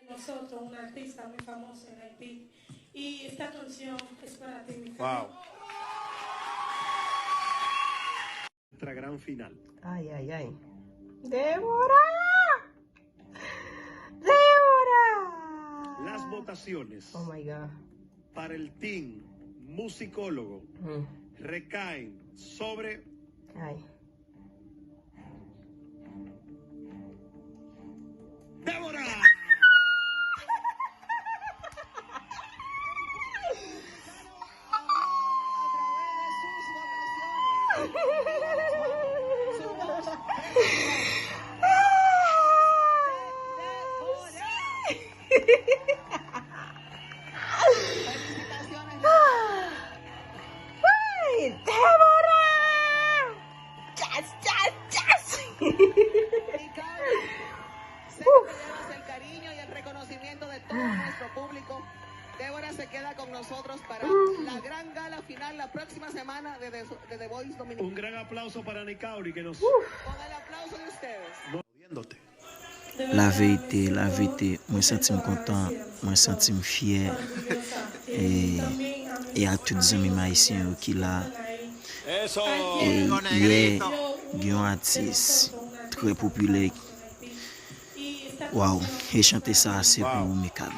Nosotros, una artista muy famosa en Haití. Y esta canción es para ti, mi Wow. Nuestra gran final. Ay, ay, ay. ¡Débora! ¡Débora! Las votaciones Oh my God. para el team musicólogo recaen sobre Ay. Débora. ¡Ay, Débora! ¡Yes, yes, yes! Sé que te llevas el cariño y el reconocimiento de todo nuestro público. Débora se queda con nosotros para la gran gala final la próxima semana de The Voice Dominicana. Un gran aplauso para Nicauri que nos Con el aplauso de ustedes. viéndote. La vérité, moi sentim content, moi sentim fier et à tous les amis haïtiens qui là et hier un artiste très populaire. Waouh, et chanter ça c'est pour mes cabines.